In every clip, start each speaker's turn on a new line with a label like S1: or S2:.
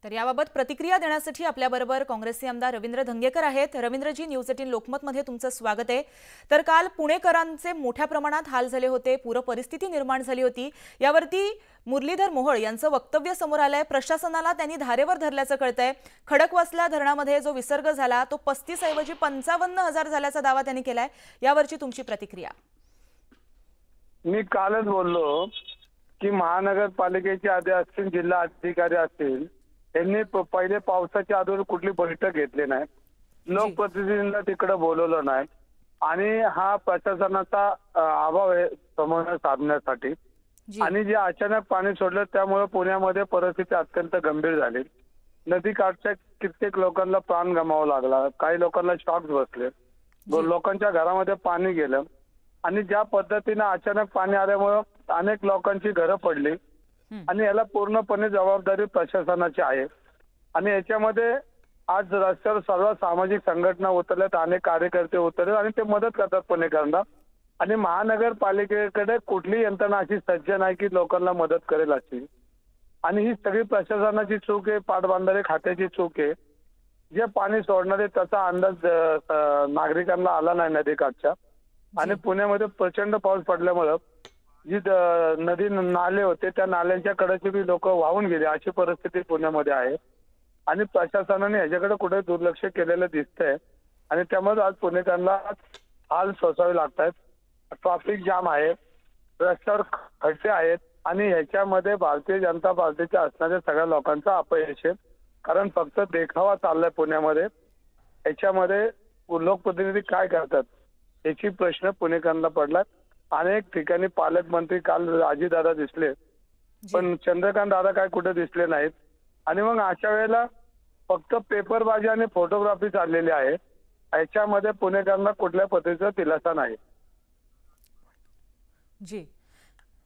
S1: तर याबाबत प्रतिक्रिया देण्यासाठी आपल्याबरोबर काँग्रेसचे आमदार रवींद्र धंगेकर आहेत। रवींद्रजी, न्यूज 18 लोकमतमध्ये तुमचं स्वागत आहे। तर काल पुणेकरांचे मोठ्या प्रमाणात हाल झाले होते, पूर परिस्थिती निर्माण झाली होती। यावरती मुरलीधर मोहोळ यांचं वक्तव्य समोर आलंय। प्रशासनाला त्यांनी धारेवर धरल्याचं कळतंय। खडकवासला धरणामध्ये जो विसर्ग झाला तो 35 ऐवजी 55,000 झाल्याचा दावा त्यांनी केलाय। यावरची तुमची प्रतिक्रिया?
S2: मी कालच बोललो की महानगरपालिकेचे असतील, जिल्हा अधिकारी असतील, त्यांनी पहिले पावसाच्या अगोदर कुठली बैठक घेतली नाही, लोकप्रतिनिधींना तिकडे बोलवलं नाही आणि हा प्रशासनाचा अभाव आहे समन्वय साधण्यासाठी। आणि जे अचानक पाणी सोडलं त्यामुळे पुण्यामध्ये परिस्थिती अत्यंत गंभीर झाली। नदीकाठच्या कित्येक लोकांना प्राण गमावा लागला, काही लोकांना शॉक बसले, लोकांच्या घरामध्ये पाणी गेलं आणि ज्या पद्धतीने अचानक पाणी आल्यामुळे अनेक लोकांची घरं पडली आणि याला पूर्णपणे जबाबदारी प्रशासनाची आहे। आणि याच्यामध्ये आज रस्त्यावर सर्व सामाजिक संघटना उतरल्यात, अनेक कार्यकर्ते उतरले आणि ते मदत करतात पुणेकरांना। आणि महानगरपालिकेकडे कुठली यंत्रणा अशी सज्ज नाही की लोकांना मदत करेल अशी। आणि ही सगळी प्रशासनाची चूक आहे, पाटबंधारे खात्याची चूक आहे। जे पाणी सोडणारे त्याचा अंदाज नागरिकांना आला नाही नदीकाठच्या। आणि पुण्यामध्ये प्रचंड पाऊस पडल्यामुळे जी नदी नाले होते त्या नाल्यांच्या कडेचे बी लोक वाहून गेले, अशी परिस्थिती पुण्यामध्ये आहे। आणि प्रशासनाने याच्याकडे कुठे दुर्लक्ष केलेलं दिसतंय आणि त्यामुळे आज पुणेकरांना हाल सोसावे लागतात। ट्रॅफिक जाम आहे, रस्त्यावर खड्डे आहेत आणि ह्याच्यामध्ये भारतीय जनता पार्टीच्या असणाऱ्या सगळ्या लोकांचा अपयश आहे। कारण फक्त देखावा चाललाय पुण्यामध्ये। याच्यामध्ये लोकप्रतिनिधी काय करतात याची प्रश्न पुणेकरांना पडला। अनेक ठिकाणी पालकमंत्री काल अजितदादा दिसले, पण चंद्रकांत दादा काय कुठे दिसले नाहीत। आणि मग अशा वेळेला फक्त पेपरबाजी आणि फोटोग्राफी चाललेली आहे। याच्यामध्ये पुणेकरांना कुठल्या पद्धतीचा दिलासा नाही।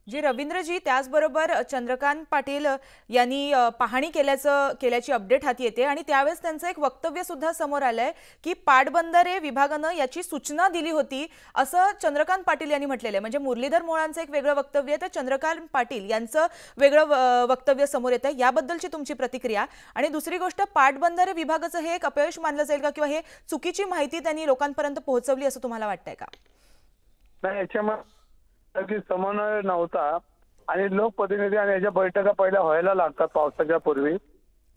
S1: जी रवींद्रजी, त्याचबरोबर चंद्रकांत पाटील यांनी पाहणी केल्याची अपडेट हाती येते आणि त्यावेळेस त्यांचं एक वक्तव्य सुद्धा समोर आलंय की पाटबंधारे विभागानं याची सूचना दिली होती असं चंद्रकांत पाटील यांनी म्हटलेलं आहे। म्हणजे मुरलीधर मोहोळांचं एक वेगळं वक्तव्य आहे तर चंद्रकांत पाटील यांचं वेगळं वक्तव्य समोर येतं। याबद्दलची तुमची प्रतिक्रिया? आणि दुसरी गोष्ट, पाटबंधारे विभागाचं हे एक अपयश मानलं जाईल का किंवा हे चुकीची माहिती त्यांनी लोकांपर्यंत पोहोचवली असं तुम्हाला वाटतंय का?
S2: नाही, याच्यामध्ये समन्वय नव्हता आणि लोकप्रतिनिधी आणि याच्या बैठका पहिल्या व्हायला लागतात पावसाच्या पूर्वी,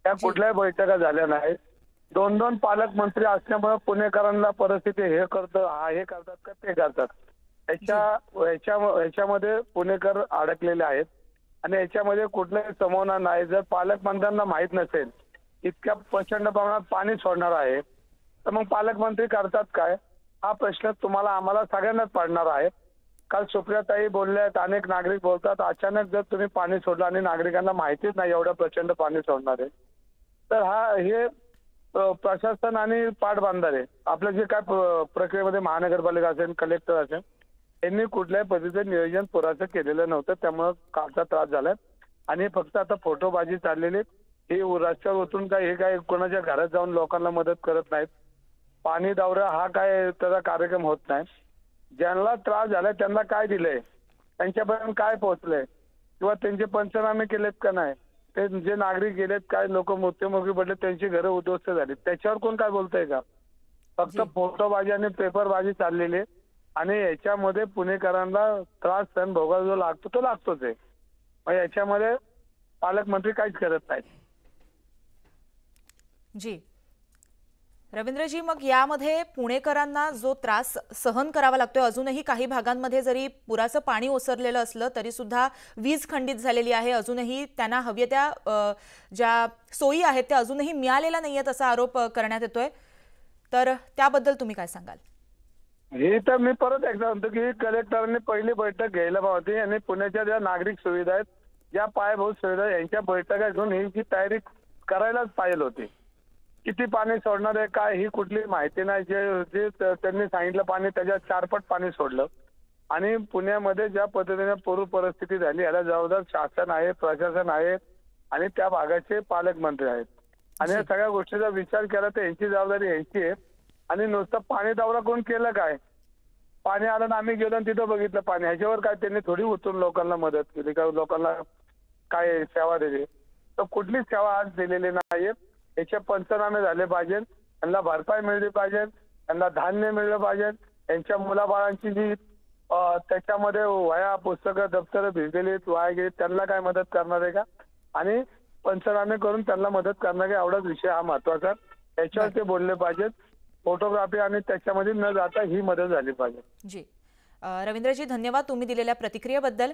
S2: त्या कुठल्याही बैठका झाल्या नाहीत। दोन दोन पालकमंत्री असल्यामुळे पुणेकरांना परिस्थिती हे करतात का ते करतात याच्यामध्ये पुणेकर अडकलेले आहेत। आणि याच्यामध्ये कुठलाही समन्वय नाही। जर पालकमंत्र्यांना माहित नसेल इतक्या प्रचंड प्रमाणात पाणी सोडणार आहे तर मग पालकमंत्री करतात काय, हा प्रश्न तुम्हाला आम्हाला सगळ्यांनाच पडणार आहे। काल सुप्रियाताई बोलल्यात, अनेक नागरिक बोलतात, अचानक जर तुम्ही पाणी सोडलं आणि नागरिकांना माहितीच नाही एवढं प्रचंड पाणी सोडणार आहे तर हे प्रशासन आणि पाटबंधारे आपलं जे काय प्रक्रियेमध्ये महानगरपालिका असेल, कलेक्टर असेल, यांनी कुठल्याही पद्धतीचं नियोजन पुराचं केलेलं नव्हतं। त्यामुळे कालचा त्रास झालाय आणि फक्त आता फोटोबाजी चाललेली। हे रस्त्यावर उतरून हे काय कोणाच्या घरात जाऊन लोकांना मदत करत नाहीत। पाणी दौरा हा काय त्याचा कार्यक्रम होत नाही। ज्यांना त्रास झालाय त्यांना काय दिलंय, त्यांच्यापर्यंत काय पोहोचलंय किंवा त्यांचे पंचनामे केलेत का नाही, ते जे नागरिक गेलेत, काय लोक मृत्युमुखी पडले, त्यांची घरं उद्ध्वस्त झाली, त्याच्यावर कोण काय बोलतंय का? फक्त फोटोबाजी आणि पेपरबाजी चाललेली आणि याच्यामध्ये पुणेकरांना त्रास सहन भोगायला जो लागतो तो लागतोच आहे। मग याच्यामध्ये पालकमंत्री काहीच करत नाहीत।
S1: जी रवींद्रजी, मग यामध्ये पुणेकरांना जो त्रास सहन करावा लागतोय, अजूनही काही भागांमध्ये जरी पुराचं पाणी ओसरलेलं असलं तरी सुद्धा वीज खंडित झालेली आहे, अजूनही त्यांना हव्या त्या ज्या सोयी आहेत त्या अजूनही मिळालेल्या नाहीयेत असा आरोप करण्यात येतोय। तर त्याबद्दल तुम्ही काय सांगाल?
S2: हे तर मी परत एकदा म्हणतो की कलेक्टरांनी पहिली बैठक घ्यायला पाहिजे आणि पुण्याच्या ज्या नागरिक सुविधा आहेत, ज्या पायाभूत सुविधा यांच्या बैठका घेऊन ही तयारी करायलाच पाहिजे होती। किती पाणी सोडणार आहे काय ही कुठली माहिती नाही। जे त्यांनी सांगितलं पाणी त्याच्या 4 पट पाणी सोडलं। आणि पुण्यामध्ये ज्या पद्धतीने पूर परिस्थिती झाली याला जबाबदार शासन आहे, प्रशासन आहे आणि त्या भागाचे पालकमंत्री आहेत। आणि या सगळ्या गोष्टीचा विचार केला तर यांची जबाबदारी यांची आहे। आणि नुसतं पाणी दौरा कोण केलं काय, पाणी आलं ना आम्ही गेलो तिथं बघितलं पाणी, ह्याच्यावर काय त्यांनी थोडी उतरून लोकांना मदत केली का, लोकांना काय सेवा दिली? तर कुठलीच सेवा आज दिलेली नाही। साहेब याचे पंचनामे झाले पाहिजे, त्यांना भरपाई मिळली पाहिजे, त्यांना धान्य मिळलं पाहिजे, त्यांच्या मुलाबाळांची जी त्याच्यामध्ये वह्या पुस्तकं दप्तर भिजलेली वाया गेली त्यांना काय मदत करणार आहे का? आणि पंचनामे करून त्यांना मदत करणार आहे एवढाच विषय हा महत्वाचा. याच्यावर ते बोलले पाहिजेत. फोटोग्राफी आणि त्याच्यामध्ये न जाता ही मदत झाली पाहिजे.
S1: जी रवींद्रजी, धन्यवाद तुम्ही दिलेल्या प्रतिक्रियेबद्दल.